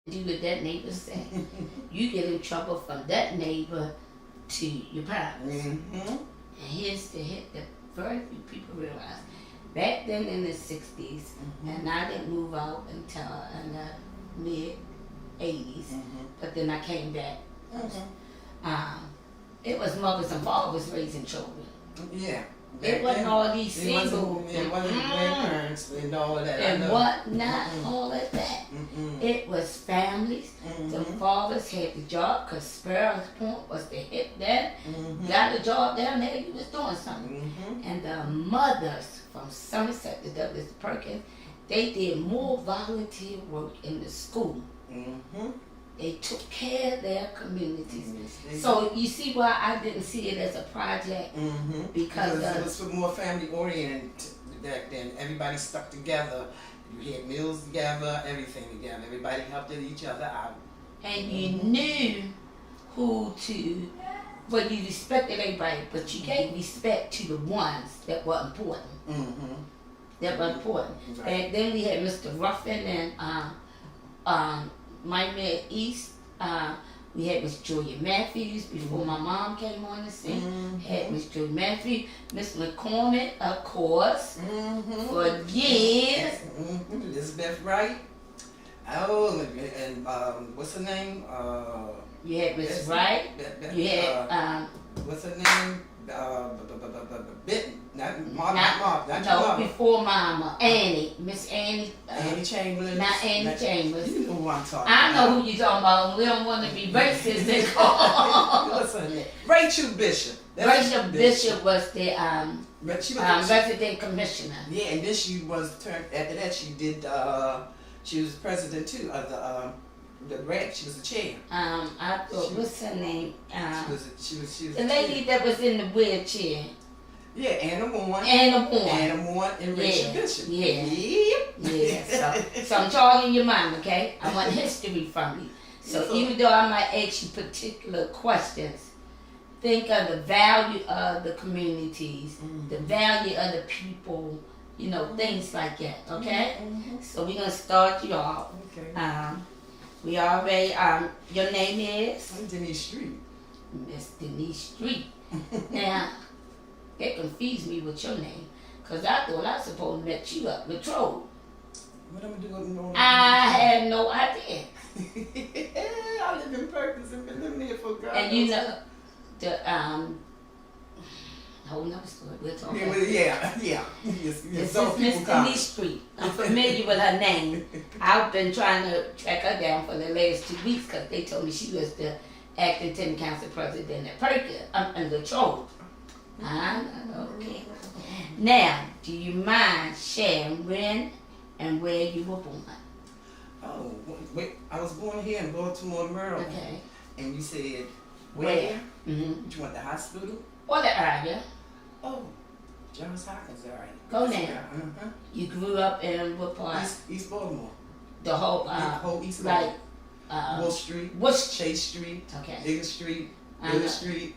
do what that neighbor say. You get in trouble from that neighbor to your parents. And here's the hit that very few people realize. Back then in the 60s, and I didn't move out until in the mid-80s, but then I came back. It was mothers and fathers raising children. Yeah. It wasn't all these single. It wasn't grandparents and all that. And whatnot, all of that. It was families. The fathers had the job because Sparrow's Point was the hit then. Got a job down there, you was doing something. And the mothers from Somerset to Douglas Perkins, they did more volunteer work in the school. They took care of their communities. So you see why I didn't see it as a project? Because it was more family oriented back then. Everybody stuck together. You had meals together, everything together. Everybody helped each other out. And you knew who to, well, you respected everybody, but you gave respect to the ones that were important. That were important. Back then we had Mr. Ruffin and my man East, we had Miss Julia Matthews before my mom came on the scene. Had Miss Julia Matthews, Miss McCormick, of course, for years. Elizabeth Wright. Oh, and what's her name? You had Miss Wright. You had what's her name? Not before Mama. Annie. Miss Annie. Annie Chamberlain. Not Annie Chambers. You know who I'm talking about. I know who you're talking about. We don't want to be racist. What's her name? Rachel Bishop. Rachel Bishop was the resident commissioner. Yeah, and then she was turned, after that she did, she was president too of the rep. She was the chair. I thought, what's her name? She was the lady that was in the wheelchair. Yeah, Anna Moore. Anna Moore and Rachel Bishop. Yeah. So I'm talking your mind, okay? I want history from you. So even though I might ask you particular questions, think of the value of the communities, the value of the people, you know, things like that, okay? So we're gonna start you off. Okay. We already, your name is? I'm Denise Street. Miss Denise Street. Now, that confused me with your name, because I thought I was supposed to met you up Latrobe. What am I doing? I had no idea. I live in Perkins and been living here for God. And you know, the, whole nother story, we'll talk about it. Yeah. This is Miss Denise Street. I'm familiar with her name. I've been trying to track her down for the last 2 weeks because they told me she was the acting tenant council president at Perkins, in Latrobe. Okay. Now, do you mind sharing when and where you were born? Oh, wait, I was born here in Baltimore, Maryland. Okay. And you said, where? You went to hospital? Or the area. Oh, Johns Hopkins area. Go now. You grew up in what part? East Baltimore. The whole, East like, Wall Street, Chase Street, okay. Digger Street, Digger Street.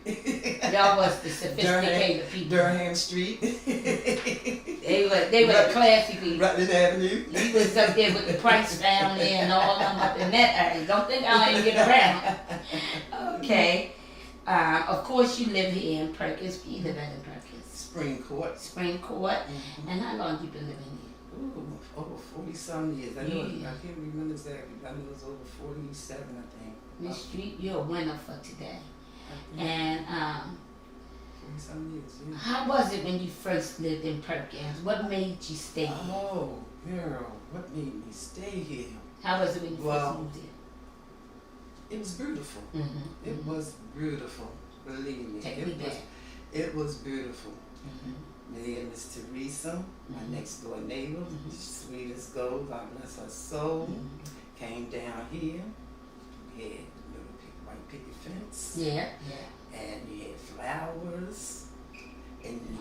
Y'all was the sophisticated people. Durham Street. They were classically. Rutland Avenue. You was up there with the Price family and all them up in that area. Don't think I ain't get around. Okay. Of course you live here in Perkins. You live in Perkins. Spring Court. And how long you been living here? Ooh, over 40-some years. I can't remember exactly. I know it was over 47, I think. Miss Street, you're a winner for today. And 40-some years, yeah. How was it when you first lived in Perkins? What made you stay here? Oh, girl, what made me stay here? How was it when you first moved here? It was beautiful. It was beautiful. Believe me. Take me back. It was beautiful. My name is Teresa, my next door neighbor, sweet as gold, God bless her soul. Came down here, we had little white picket fence. Yeah. And you had flowers, and you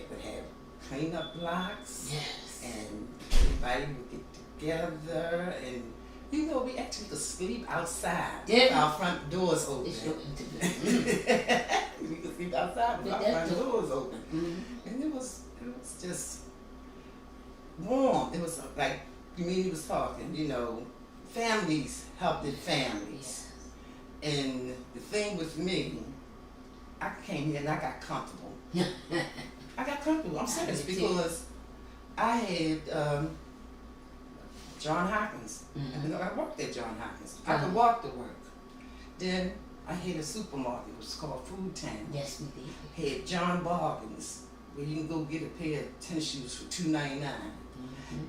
would have cleanup blocks. Yes. And everybody would get together, and you know, we actually could sleep outside with our front doors open. We could sleep outside with our front doors open. And it was just warm. It was like, me was talking, you know, families helped families. And the thing with me, I came here and I got comfortable. I got comfortable. I'm serious because I had John Hopkins. I worked at John Hopkins. I could walk to work. Then I had a supermarket. It was called Food Town. Yes, we did. Had John Bargains, where you can go get a pair of tennis shoes for $2.99.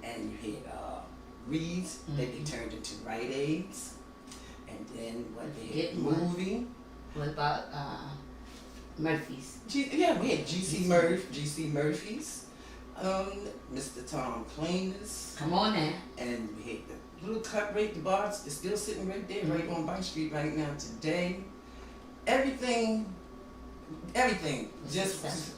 And you had Reed's that they turned into Rite Aids. And then what they had movie. What about Murphy's? We had GC Murphy's, Mr. Tom Cleaners. Come on now. And we had the little cut rate, the bars, it's still sitting right there, right on Bank Street right now today. Everything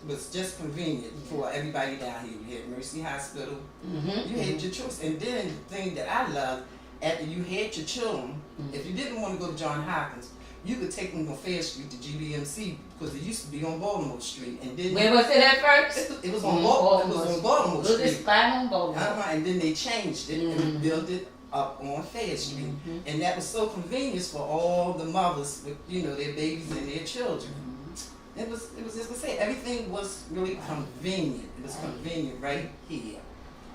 was just convenient for everybody down here. You had Mercy Hospital, you had your choice. And then the thing that I loved, after you had your children, if you didn't want to go to John Hopkins, you could take them on Fair Street to GBMC because it used to be on Baltimore Street. And then where was it at first? It was on Baltimore Street. It was spot on Baltimore. And then they changed it and built it up on Fair Street. And that was so convenient for all the mothers with, their babies and their children. It was just to say, everything was really convenient. It was convenient right here.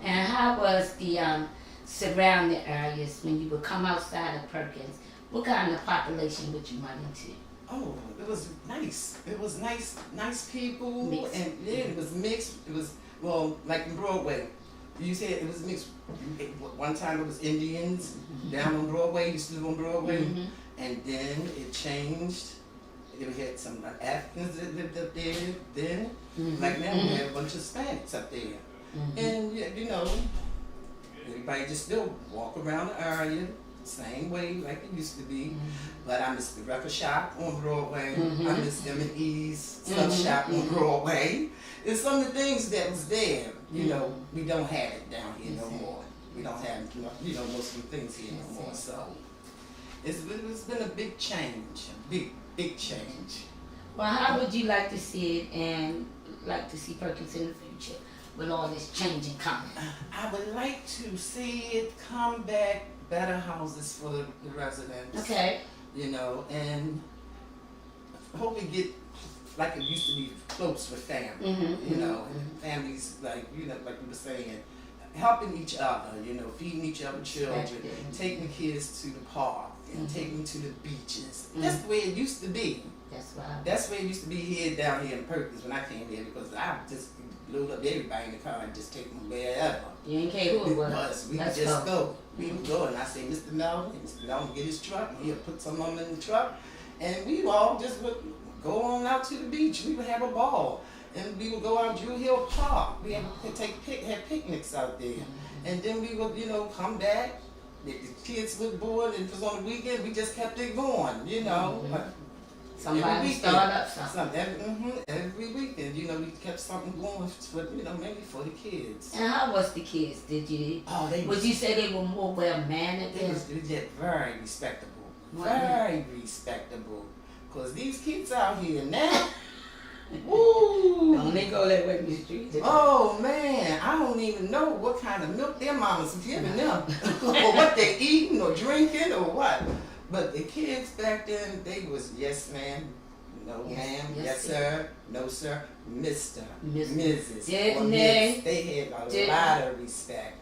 And how was the surrounding areas when you would come outside of Perkins? What kind of population would you run into? Oh, it was nice. It was nice people, mixed. And it was mixed. It was, like in Broadway. You said it was mixed. One time it was Indians down on Broadway. Used to live on Broadway, and then it changed. We had some Africans that lived up there then. Like now we have a bunch of Hispanics up there, and everybody just still walk around the area. Same way like it used to be, but I miss the record shop on Broadway. I miss M&E's stuff shop on Broadway. It's some of the things that was there. We don't have it down here no more. We don't have most of the things here no more. So it's been a big change, a big change. Well, how would you like to see it and like to see Perkins in the future with all this changing coming? I would like to see it come back. Better houses for the residents. Okay. And hope it get like it used to be close with family. And families like like you were saying, helping each other. Feeding each other children, taking the kids to the park and taking them to the beaches. That's the way it used to be. That's the way it used to be down here in Perkins when I came here because I just load up everybody in the car and just take them wherever. You didn't care who it was. We could just go. We would go, and I say, Mr. Melvin, and Mr. Melvin would get his truck, and he'll put some of them in the truck, and we all just would go on out to the beach. We would have a ball, and we would go out Drew Hill Park. We had have picnics out there, and then we would, come back. The kids were bored, and it was on the weekend. We just kept it going, Somebody start up something. Every weekend, we kept something going for, mainly for the kids. And how was the kids? Would you say they were more well-mannered? They was very respectable. Very respectable. Because these kids out here now, woo! Don't they go that way in the streets? Oh, man. I don't even know what kind of milk their mamas are giving them. Or what they're eating or drinking or what. But the kids back then, they was yes ma'am, no ma'am, yes sir, no sir, Mr., Mrs. Didn't they? They had a lot of respect.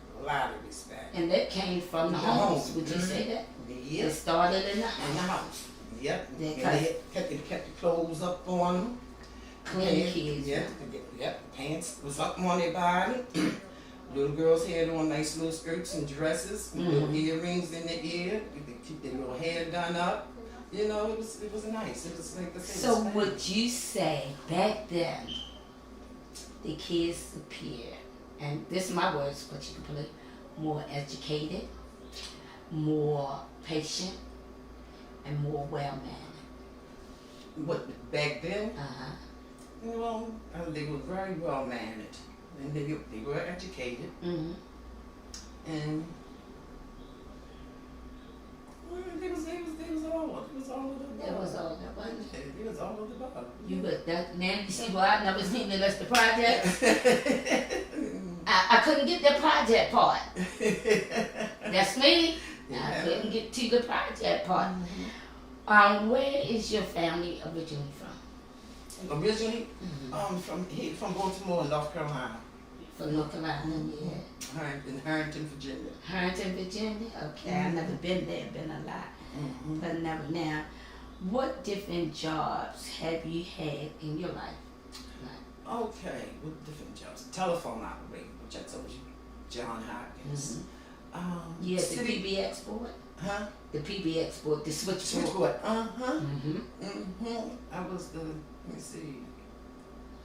And that came from the homes, would you say that? Yep. It started in the house. Yep. And they kept the clothes up on them. Clean kids. Yep. Pants was up on their body. Little girls had on nice little skirts and dresses, little earrings in their ear. They keep their little hair done up. It was nice. It was like the same. So would you say back then the kids appeared, and this is my words, but you can put it, more educated, more patient, and more well-mannered? What back then? Well, they were very well-mannered. And they were educated, and it was all of the above. It was all of the above. Now you see why I never seen the list of projects. I couldn't get the project part. That's me. I couldn't get to the project part. Where is your family originally from? Originally, from Baltimore, North Carolina. From North Carolina, yeah. In Harrington, Virginia. Harrington, Virginia? Okay, I've never been there, been a lot. But never now. What different jobs have you had in your life? Okay, what different jobs? Telephone operator, which I told you, John Hopkins. The PBX board? Huh? The PBX board, the switchboard. Switchboard. I was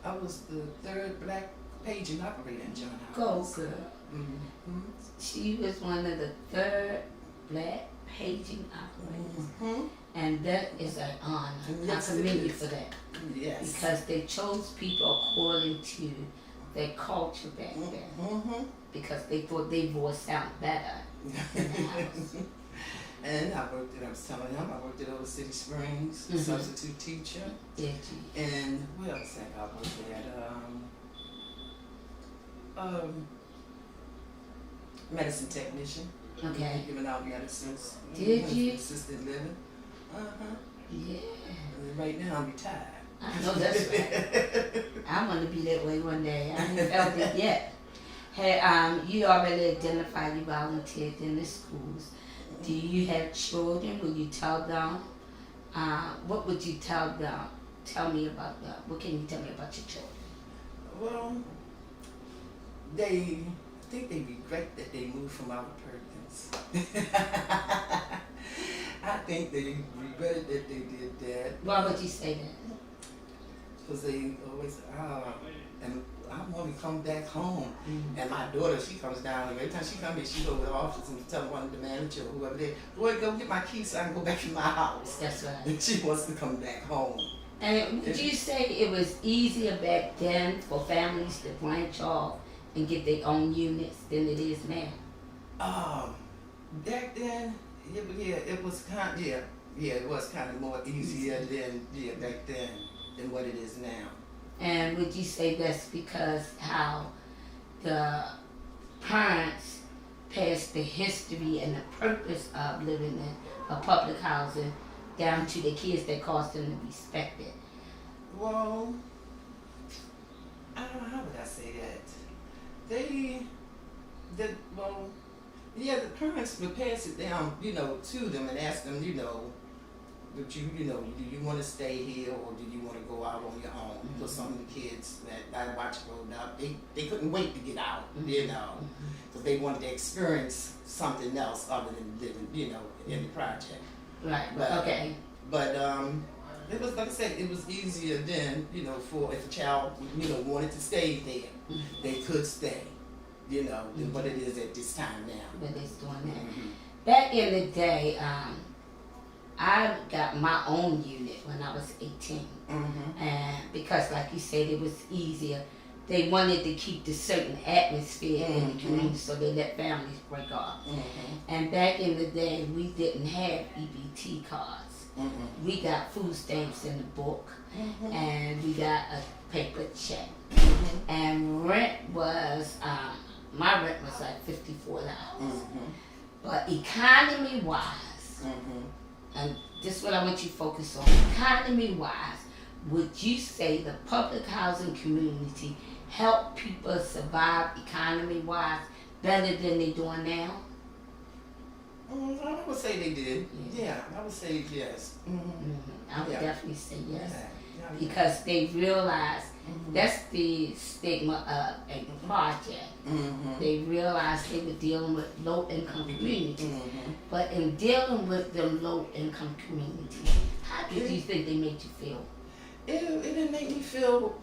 I was the third black paging operator in John Hopkins. Go girl. She was one of the third black paging operators. And that is an honor. Yes, I commend you for that. Yes. Because they chose people according to their culture back then. Because they thought their voice sounded better in the house. And I worked at Old City Springs, substitute teacher. Did you? And where else have I worked at? Medicine technician. Okay. Giving out medicines. Did you? Assisted living. Yeah. And right now I'm retired. I know that's right. I want to be that way one day. I haven't felt it yet. Hey, you already identified you volunteered in the schools. Do you have children? Will you tell them? What would you tell them? Tell me about that. What can you tell me about your children? Well, I think they regret that they moved from out of Perkins. I think they regretted that they did that. Why would you say that? Because they always, and I want to come back home. And my daughter, she comes down, and every time she comes here, she go to the office and tell one of the manager or whoever there, boy, go get my keys so I can go back to my house. That's right. And she wants to come back home. And would you say it was easier back then for families to branch off and get their own units than it is now? Back then, it was kind of more easier than back then than what it is now. And would you say that's because how the parents passed the history and the purpose of living in a public housing down to the kids that caused them to respect it? Well, I don't know, how would I say that? The parents would pass it down, to them and ask them, do you want to stay here or do you want to go out on your own? Because some of the kids that I watched growing up, they couldn't wait to get out, because they wanted to experience something else other than living, in the project. Right. Okay. But it was, like I said, it was easier then, for if a child, wanted to stay there, they could stay, than what it is at this time now. But it's doing that. Back in the day, I got my own unit when I was 18. And because, like you said, it was easier. They wanted to keep the certain atmosphere in the community, so they let families break off. And back in the day, we didn't have EBT cards. We got food stamps in the book, and we got a paper check. And rent was, my rent was like $54. But economy-wise, and this is what I want you to focus on, economy-wise, would you say the public housing community help people survive economy-wise better than they're doing now? I would say they did. Yeah, I would say yes. I would definitely say yes. Because they realize that's the stigma of a project. They realized they were dealing with low-income communities. But in dealing with the low-income community, how did you think they made you feel? It didn't make me feel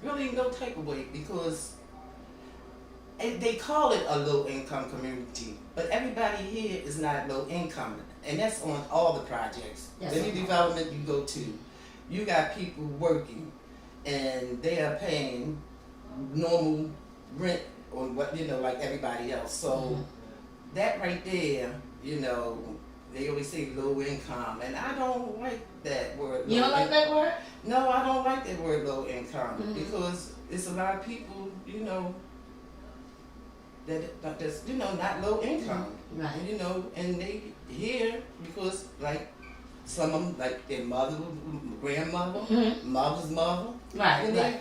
really no type of way, because they call it a low-income community, but everybody here is not low-income, and that's on all the projects. Any development you go to, you got people working, and they are paying normal rent or what, like everybody else. So that right there, they always say low income, and I don't like that word. You don't like that word? No, I don't like that word low income, because it's a lot of people, that's not low income. Right. And they here because like some of them like their mother, grandmother, mother's mother. Right. And Right.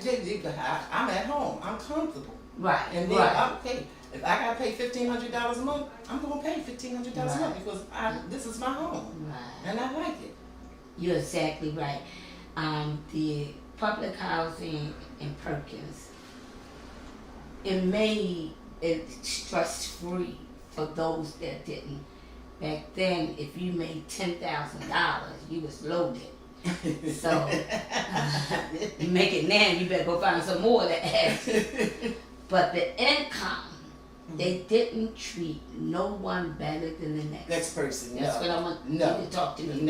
I'm at home. I'm comfortable. Right. And then Right. okay, if I gotta pay $1,500 a month, I'm gonna pay $1,500 a month because this is my home. Right. And I like it. You're exactly right. The public housing in Perkins, it made it stress-free for those that didn't. Back then, if you made $10,000, you was loaded. So, you make it now, you better go find some more to add. But the income, they didn't treat no one better than the next. Next person. That's what I want you to talk to me.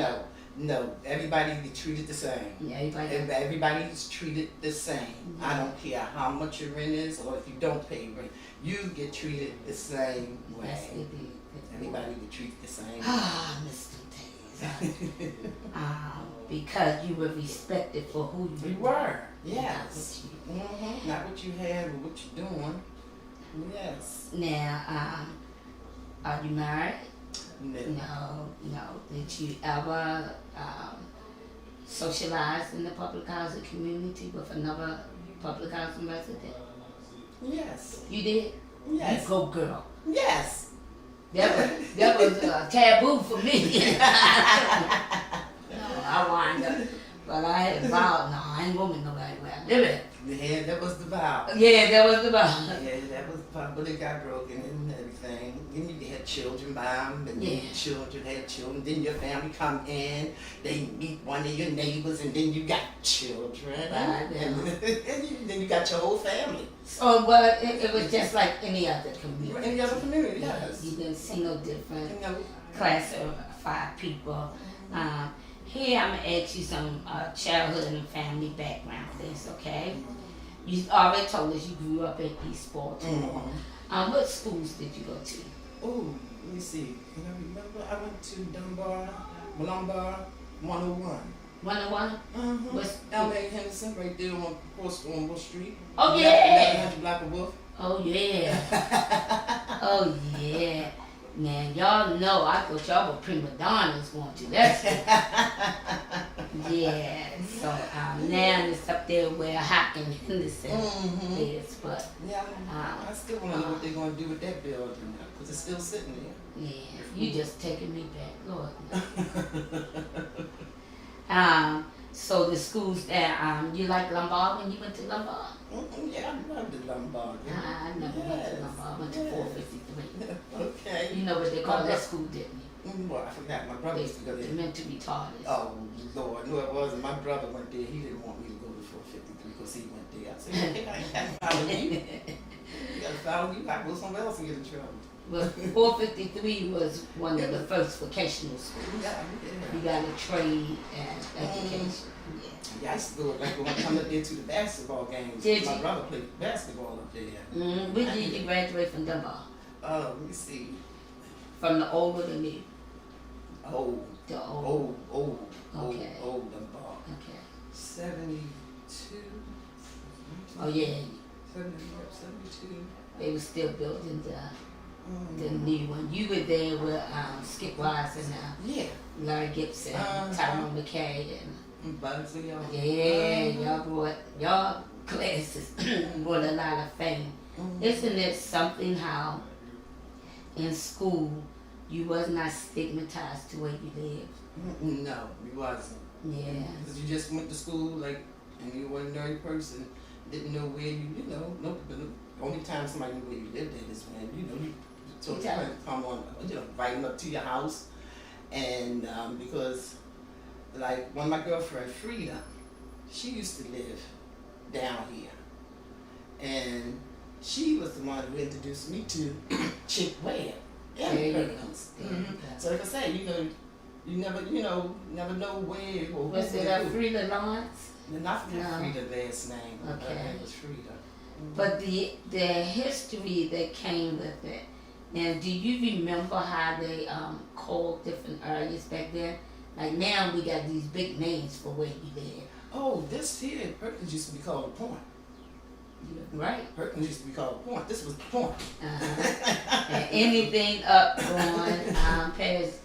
No. Everybody get treated the same. Yeah, everybody is treated the same. I don't care how much your rent is or if you don't pay rent. You get treated the same way. Yes, it did. Everybody get treated the same way. Ah, Mr. Days. Because you were respected for who you were. Yes. Not what you had, but what you're doing. Yes. Now, are you married? No. No. Did you ever socialize in the public housing community with another public housing resident? Yes. You did? Yes. You go girl. Yes. That was taboo for me. I wind up, but I had vowed, no, I ain't going with nobody where I live at. Yeah, that was the vow. Yeah, that was the vow. Yeah, that was the vow, but it got broken and everything. Then you had children by them, and then children had children. Then your family come in, they meet one of your neighbors, and then you got children. Right, and then you got your whole family. So, but it was just like any other community. Any other community, yes. You didn't see no different class of 5 people. Here I'm gonna ask you some childhood and family background things, okay? You already told us you grew up in East Baltimore. What schools did you go to? Oh, let me see. Can I remember? I went to Lombard 101. 101? What's L.A. Henderson, right there on Bull Street. Oh, yeah. 1100 Block of Wolf. Oh, yeah. Oh, yeah. Now, y'all know, I thought y'all were prima donnas going to that school. Yeah, so now it's up there where Hawk and Henderson is, but... Yeah, I still want to know what they're going to do with that building, because it's still sitting there. Yeah, you just taking me back, Lord. So the schools that, you like Lombard when you went to Lombard? Yeah, I loved the Lombard. I never went to Lombard, I went to 453. Okay. You know what they call that school, didn't you? Well, I forgot. My brother used to go there. They meant to be retarded. Oh, Lord. No, it wasn't. My brother went there. He didn't want me to go to 453 because he went there. I said, hey, I ain't got to follow you. You got to follow you. I go somewhere else and get in trouble. Well, 453 was one of the first vocational schools. You got a trade and education. Yeah, I used to go, like when I come up there to the basketball games. My brother played basketball up there. When did you graduate from Dunbar? Let me see. From the old or the new? Old. The old. Old Dunbar. Okay. 72. Oh, yeah. 72. They were still building the new one. You were there with Skip Wise and Larry Gibson, Tyrone McKay, and Bugsy. y'all brought y'all classes brought a lot of fame. Isn't it something how in school you was not stigmatized to where you lived? No, you wasn't. Yeah. Because you just went to school like, and you were an ordinary person, didn't know where you no. The only time somebody knew where you lived at is when you told your friend to come on, invite them up to your house, and because like when my girlfriend Frida, she used to live down here, and she was the one who introduced me to Chick Ware. So like I say, you never know where or was it Frida Lawrence? Not Frida last name. Okay. Her name was Frida. But the history that came with it. Now, do you remember how they called different areas back then? Like now we got these big names for where you live. Oh, this here in Perkins used to be called a point. Right. Perkins used to be called Point. This was the Point. And anything up going past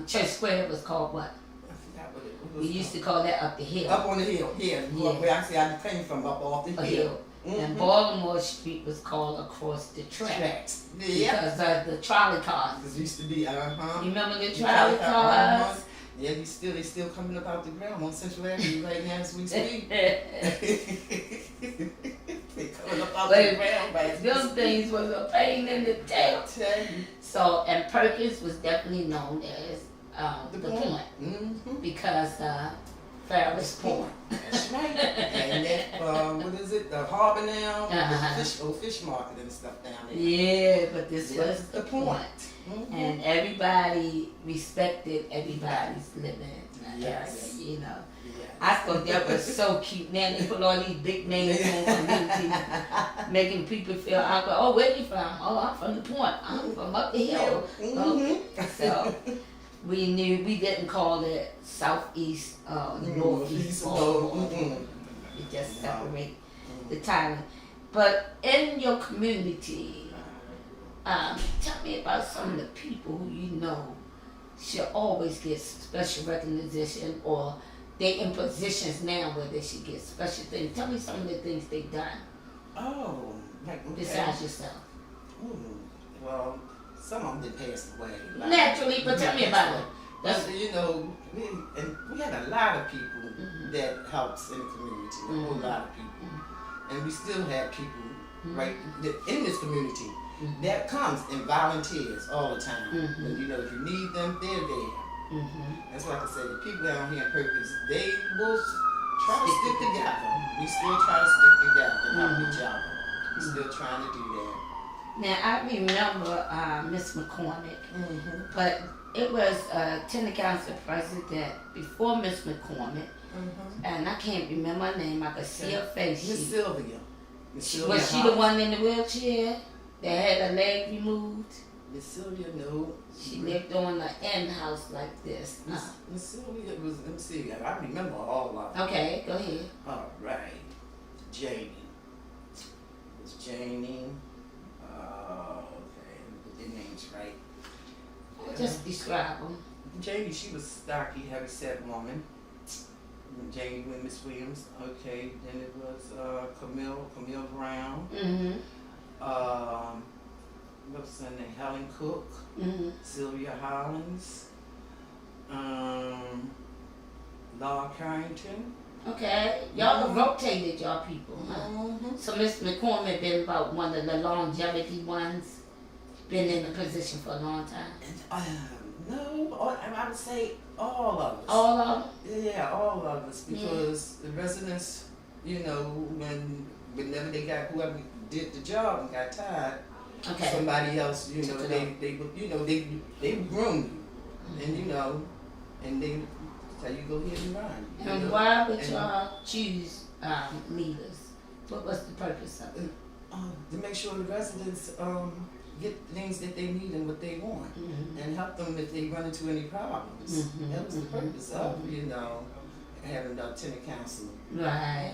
Church Square was called what? I forgot what it was. We used to call that up the hill. Up on the hill, yeah. Where I came from, up off the hill. And Baltimore Street was called across the tracks. Yeah. Because of the trolley cars. Because it used to be, You remember the trolley cars? Yeah, they still coming up out the ground on Central Avenue right now as we speak. They coming up out the ground. Those things was a pain in the tail. So, and Perkins was definitely known as the Point. Because Farris Point. That's right. And that, what is it? The harbor now, fish market and stuff down there. Yeah, but this was the Point. And everybody respected everybody's living area, you know. Yes. I thought that was so cute. Now they put all these big names on community, making people feel awkward. Oh, where you from? Oh, I'm from the Point. I'm from up the hill. So we knew we didn't call it southeast, northeast. We just separate the title. But in your community, tell me about some of the people who you know should always get special recognition, or they in positions now where they should get special things. Tell me some of the things they've done. Oh, like besides yourself. Well, some of them did pass away. Naturally, but tell me about it. But you know, we had a lot of people that helps in the community, a whole lot of people, and we still have people right in this community that comes and volunteers all the time. And you know, if you need them, they're there. That's why I can say the people down here in Perkins, they will try to stick together. We still try to stick together and help each other. We're still trying to do that. Now I remember Miss McCormick, but it was Tenant Council President before Miss McCormick, and I can't remember her name. I could see her face. Miss Sylvia. Was she the one in the wheelchair that had her leg removed? Miss Sylvia, no. She lived on an end house like this. Miss Sylvia was, let me see, I remember all of them. Okay, go ahead. All right. Janie. It was Janie. Okay, get their names right. Just describe them. Janie, she was stocky, heavy set woman. Janie with Miss Williams. Okay, then it was Camille Brown. What's her name? Helen Cook. Sylvia Hollins. Laura Carrington. Okay, y'all rotated y'all people, huh? So Miss McCormick been about one of the longevity ones, been in the position for a long time. No, I would say all of us. All of them? Yeah, all of us, because the residents, you know, whenever they got, whoever did the job and got tired, somebody else, you know, they groom you, and you know, and they tell you go ahead and run. And why would y'all choose leaders? What was the purpose of it? To make sure the residents get things that they need and what they want, and help them if they run into any problems. That was the purpose of, you know, having a tenant council. Right.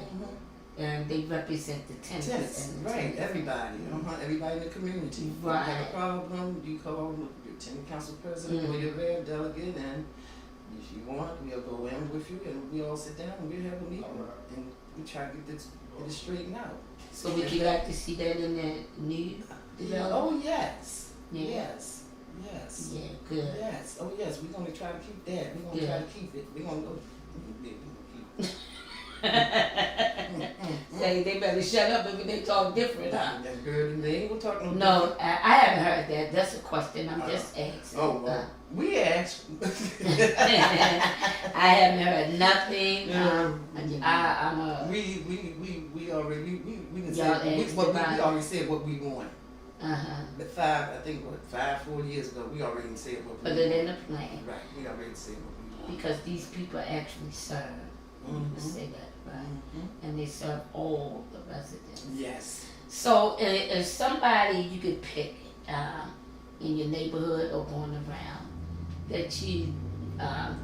And they represent the tenants. Right, everybody. Everybody in the community. Right. If you have a problem, you call your tenant council president or your mayor delegate, and if you want, we'll go in with you and we all sit down and we'll have a meeting and we try to get it straightened out. So would you like to see that in the new development? Oh yes. Yeah. Yes. Yeah, good. Yes. Oh yes, we're gonna try to keep that. We're gonna try to keep it. We're gonna go keep it. Say they better shut up if they talk different, huh? That girl, they ain't gonna talk no different. I haven't heard that. That's a question. I'm just asking. Oh, well, we asked. I haven't heard nothing. We already already said what we want. But 4 years ago, we already said what we want. Put it in the plan. Right, we already said what we want. Because these people actually serve. Say that, right? And they serve all the residents. Yes. So if somebody you could pick in your neighborhood or going around that you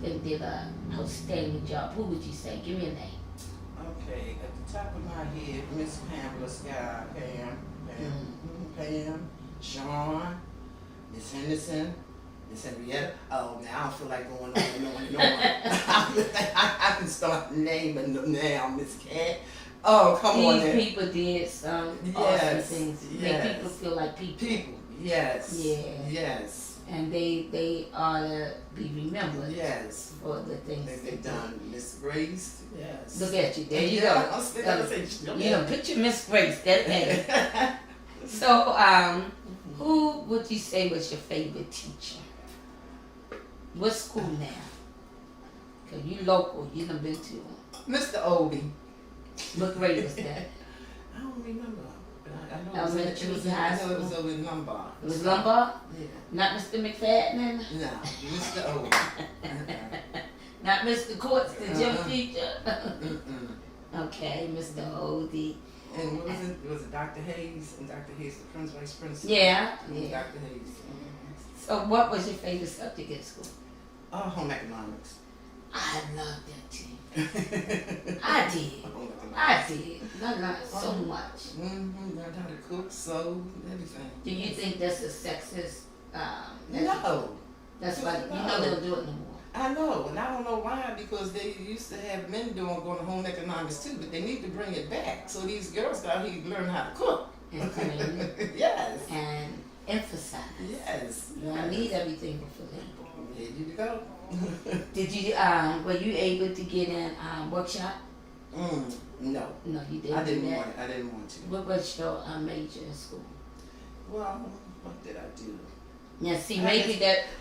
think did an outstanding job, who would you say? Give me a name. Okay, at the top of my head, Miss Pamela Sky, Pam, Sean, Miss Henderson, Miss Henrietta. Oh, now I don't feel like going on and on and on. I can start naming them now, Miss Cat. Oh, come on now. These people did some awesome things. Make people feel like people. People, yes. Yeah. Yes. And they ought to be remembered. Yes. For the things they've done. Miss Grace, yes. Look at you. There you go. You know, picture Miss Grace. That name. So, who would you say was your favorite teacher? What school now? Cause you local. You done been to one. Mr. Oldie. What grade was that? I don't remember. I know Elementary, high school. It was over in Lombard. It was Lombard? Yeah. Not Mr. McFadden? No, Mr. Oldie. Not Mr. Courts, the gym teacher? Okay, Mr. Oldie. And was it Dr. Hayes? And Dr. Hayes, the vice principal? Yeah. Dr. Hayes. So what was your favorite subject at school? Home economics. I loved that too. I did. I learned so much. Learned how to cook, sew, everything. Do you think that's a sexist? No. That's why you know they don't do it no more. I know, and I don't know why, because they used to have men going to home economics too, but they need to bring it back so these girls out here learn how to cook. And clean. Yes. And emphasize. Yes. You don't need everything for labor. There you go. Did you, were you able to get in workshop? No. No, you didn't. I didn't want to. What was your major in school? Well, what did I do? Now, see,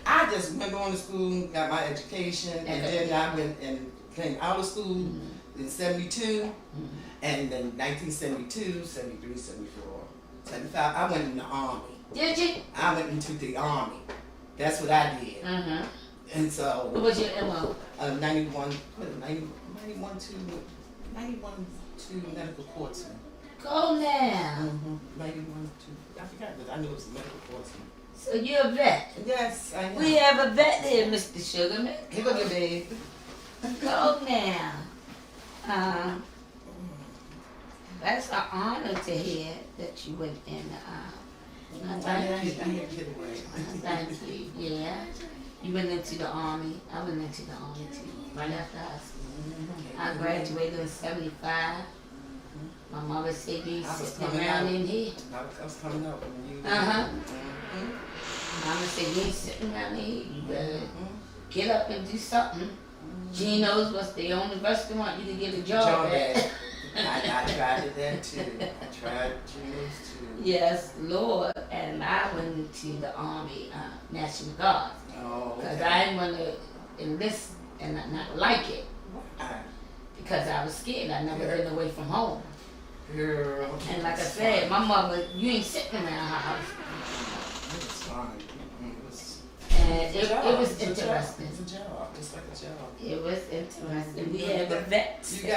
I just went on to school, got my education, and then I went and came out of school in 72, and then 1972, 73, 74, 75, I went in the Army. Did you? I went into the Army. That's what I did. And so. What was your MO? 91 to medical courtsman. Go now. 91 to, I forgot, but I knew it was a medical courtsman. So you're a vet? Yes, I am. We have a vet here, Mr. Schugam. Here go your babe. Go now. That's an honor to hear that you went in. Thank you. Yeah. You went into the Army. I went into the Army too, right after high school. I graduated in 75. My mother said you sitting around in here. I was coming up when you. Mama said you ain't sitting around here. You better get up and do something. Gino's was the only restaurant you could get a job at. I tried that too. I tried Gino's too. Yes, Lord. And I went into the Army, National Guard. Because I didn't want to enlist and not like it. Because I was scared. I'd never been away from home. Girl. And like I said, my mother, you ain't sitting around her house. It was fun. And it was interesting. It's a job. It's like a job. It was interesting. We had the vets. You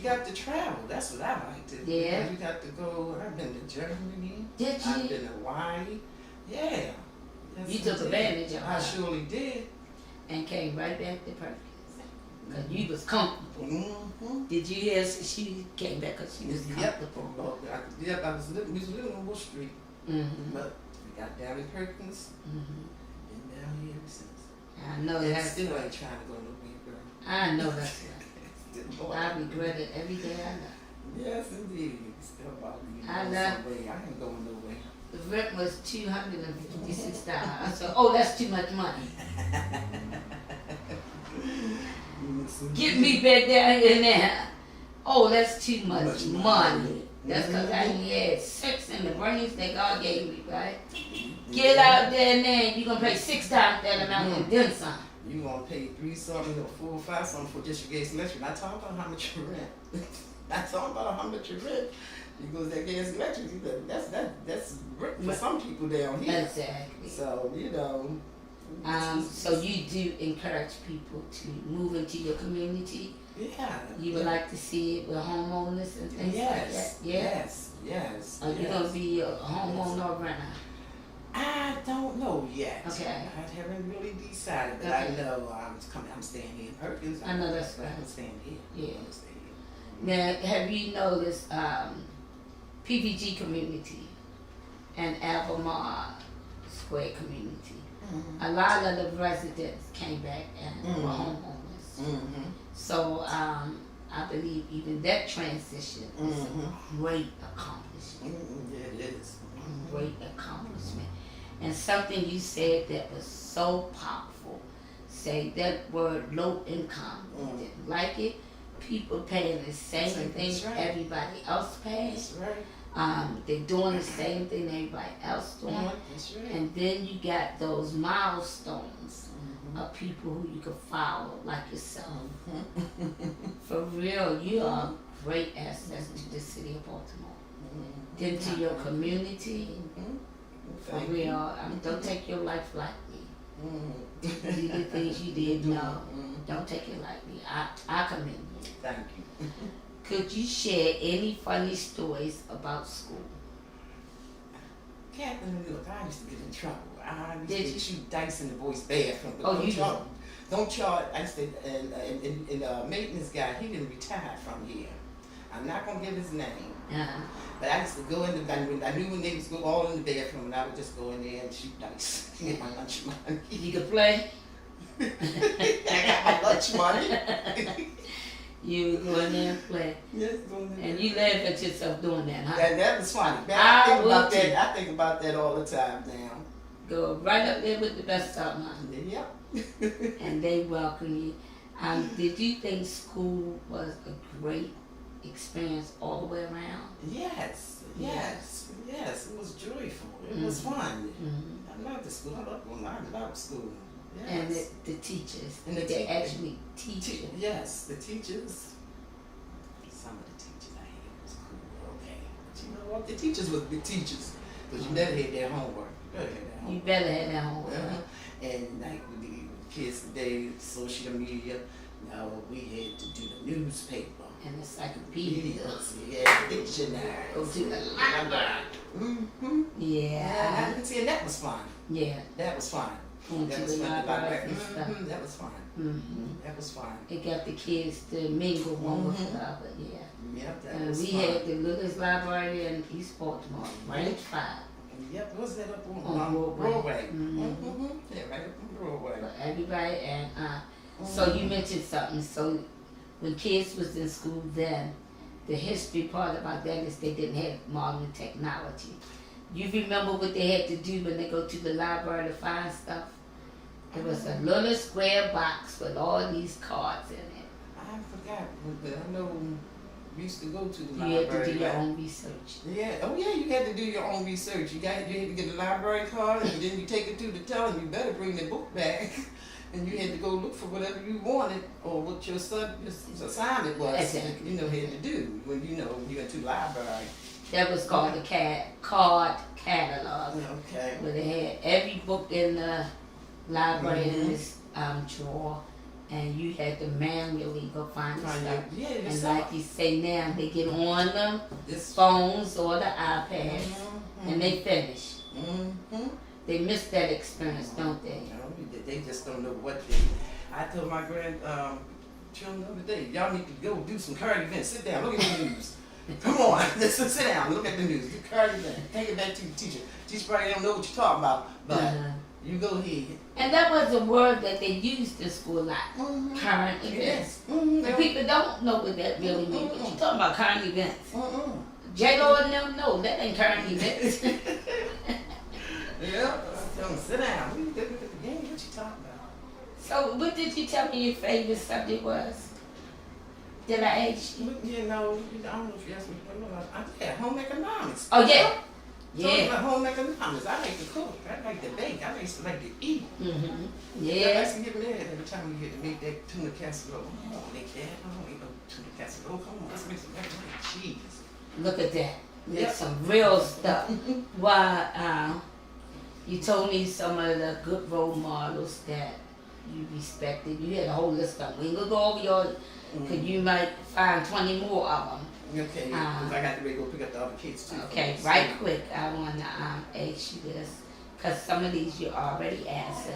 got to travel. That's what I liked. Yeah. You got to go. I've been to Germany. Did you? I've been to Hawaii. Yeah. Yes, You took advantage of it. I surely did. And came right back to Perkins. Because you was comfortable. Did you hear she came back because she was comfortable? Yep, we was living on Bush Street. But we got down in Perkins. Been down here ever since. I know and that. Still ain't trying to go nowhere, girl. I know that's right. I regret it every day I know. Yes, indeed. Still about me. I know. I ain't going nowhere. The rent was $256. I said, oh, that's too much money. Get me back down here now. Oh, that's too much money. That's because I had 6 in the brains that God gave me, right? Get out there now. You're going to pay 6 times that amount and then some. You're going to pay 3 something or 4 or 5 something for district gas and electric. Not talking about how much you rent. Not talking about how much you rent. Because that gas and electric, that's rent for some people down here. Exactly. So, you know. So you do encourage people to move into your community? Yeah. You would like to see it with homeowners and things like that? Yeah? Yes. Are you going to be a homeowner or renter? I don't know yet. Okay. I haven't really decided, but I know I'm staying here in Perkins. I know that's right. I'm staying here. Yeah. I'm staying here. Now, have you noticed PPG community and Albemarle Square community? A lot of the residents came back and were homeowners. So I believe even that transition is a great accomplishment. Yeah, it is. Great accomplishment. And something you said that was so powerful. Say that word low income. You didn't like it. People paying the same thing everybody else pays. That's right. They're doing the same thing everybody else doing. That's right. And then you got those milestones of people who you can follow, like yourself. For real, you are a great asset to the city of Baltimore. Then to your community. For real, don't take your life lightly. Do the things you did, no. Don't take it lightly. I commend you. Thank you. Could you share any funny stories about school? Catherine, look, I used to get in trouble. I used to shoot dice in the boys' bathroom. Don't y'all, I used to, and maintenance guy, he didn't retire from here. I'm not going to give his name. But I used to go in the, I knew when they was go all in the bathroom, and I would just go in there and shoot dice. Get my lunch money. You could play? I got my lunch money. You would go in there and play. Yes, go in there. And you laugh at yourself doing that, huh? That was funny. I think about that all the time now. Go right up there with the best of them, huh? Yep. And they welcome you. Did you think school was a great experience all the way around? Yes. It was joyful. It was fun. I loved the school. I loved school. Yes. And the teachers. And they actually teach you. Yes, the teachers. Some of the teachers I had was cool. Okay. But you know what? The teachers was the teachers. Because you never had their homework. You better have that homework. And like with the kids today, social media, now we had to do the newspaper. And encyclopedias. Yeah, dictionary. Go to the library. Yeah. And see, and that was fun. Yeah. That was fun. That was fun. That was fun. That was fun. It got the kids to mingle one with another. Yeah. Yep, that was we fun. had the littlest library in East Baltimore, range 5. Yep, what's that up on Broadway? Yeah, right up on Broadway. For everybody, and so you mentioned something. So when kids was in school then, the history part about that is they didn't have modern technology. You remember what they had to do when they go to the library to find stuff? It was a little square box with all these cards in it. I forgot, but I know we used to go to the library. You had to do your own own research. Yeah, oh yeah, you had to do your own research. You had to get a library card, and then you take it to the teller, and you better bring the book back. And you had to go look for whatever you wanted or what your assignment was. Exactly. Had to do when you went to the library. That was called the card catalog. Okay. Where they had every book in the library in this drawer, and you had to manually go find the stuff. Yeah, and like you say now, they get on them phones or the iPads, and they finish. They miss that experience, don't they? They just don't know what I told my children the other day, y'all need to go do some current events. Sit down, look at the news. Come on, listen, sit down, look at the news. Do current events. Take it back to the teacher. Teacher probably don't know what you're talking about, but you go ahead. And that was a word that they used in school a lot. Current events. And people don't know what that really means. But you're talking about current events. J-Lo and them, no, that ain't current events. Yeah, tell them, sit down. We look at the game. What you talking about? So, what did you tell me your favorite subject was? Did I ask you? I don't know if you asked me. I had home economics. Oh, yeah. Talking about home economics. I like to cook. I like to bake. I used to like to eat. Yeah. I used to get mad every time we had to make that tuna casserole. I don't make that. I don't eat no tuna casserole. Come on, let's make some macaroni and cheese. Look at that. Make some real stuff. Why, you told me some of the good role models that you respected. You had a whole list of them. We ain't gonna go over yours, because you might find 20 more of them. Okay, because I got to go pick up the other kids too. Okay, right quick, I want to ask you this, because some of these you already answered.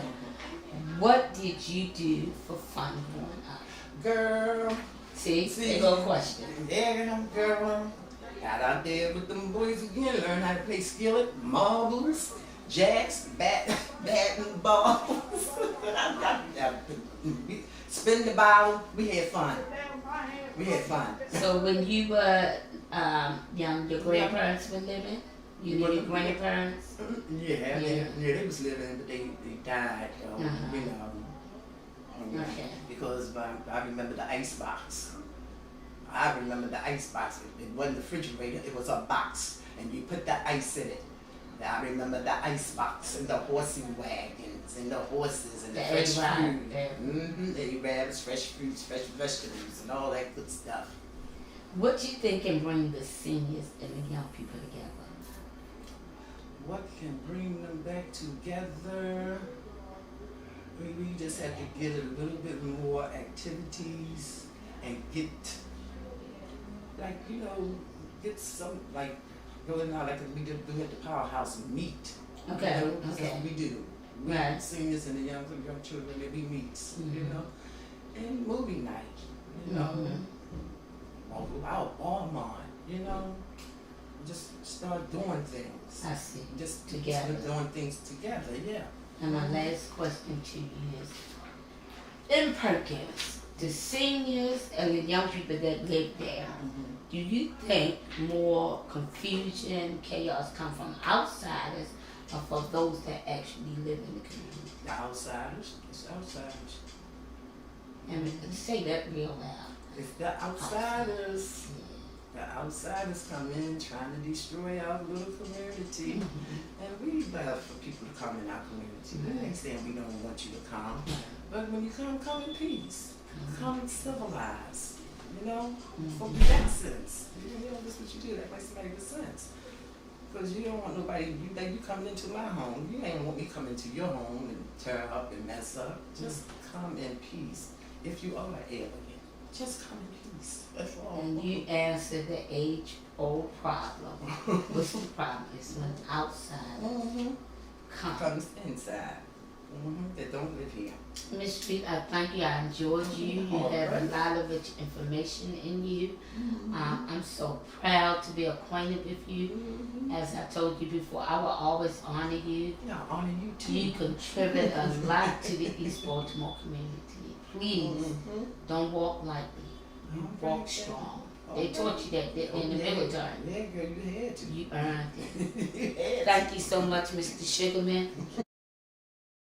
What did you do for fun growing up? Girl, See, they go question. Yeah, girl. Got out there with them boys again, learn how to play skillet, marbles, jacks, bat and balls. Spin the bottle. We had fun. So when you were young, your grandparents were living? You knew your grandparents? Yeah, they was living, but they died, you know. Okay. Because I remember the ice box. It wasn't the refrigerator, it was a box, and you put the ice in it. I remember the ice box and the horsey wagons and the horses and the fresh fruit. The Arabs, fresh fruits, fresh vegetables, and all that good stuff. What you think can bring the seniors and the young people together? What can bring them back together? We just have to get a little bit more activities and get, like, you know, get some, like, going out like we do at the powerhouse and meet. Okay. You know, that's what we do. We Right. seniors and the young children, we meet, you know. And movie night, you know. Or go out, Walmart, you know. Just start doing things. I see. Just Together. start doing things together, yeah. And my last question to you is, in Perkins, the seniors and the young people that live there, do you think more confusion, chaos come from outsiders or for those that actually live in the community? The outsiders, it's outsiders. And say that real loud. It's the outsiders. The outsiders come in trying to destroy our little community. And we love for people to come in our community. We ain't saying we don't want you to come. But when you come in peace. Come civilized. You know? For reactions. You know, that's what you do. That makes somebody with sense. Because you don't want nobody, you coming into my home. You ain't want me coming to your home and tear up and mess up. Just come in peace. If you are an alien, just come in peace. That's all. And you answered the age-old problem. What's the problem? It's when outside comes inside. They don't live here. Miss Street, I thank you. I enjoyed you. You have a lot of rich information in you. I'm so proud to be acquainted with you. As I told you before, I will always honor you. Yeah, I honor you too. You contribute a lot to the East Baltimore community. Please don't walk lightly. You walk strong. They taught you that in the military. Yeah, girl, you had to. You earned it. Thank you so much, Mr. Schugam.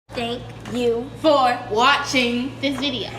Thank you for watching this video.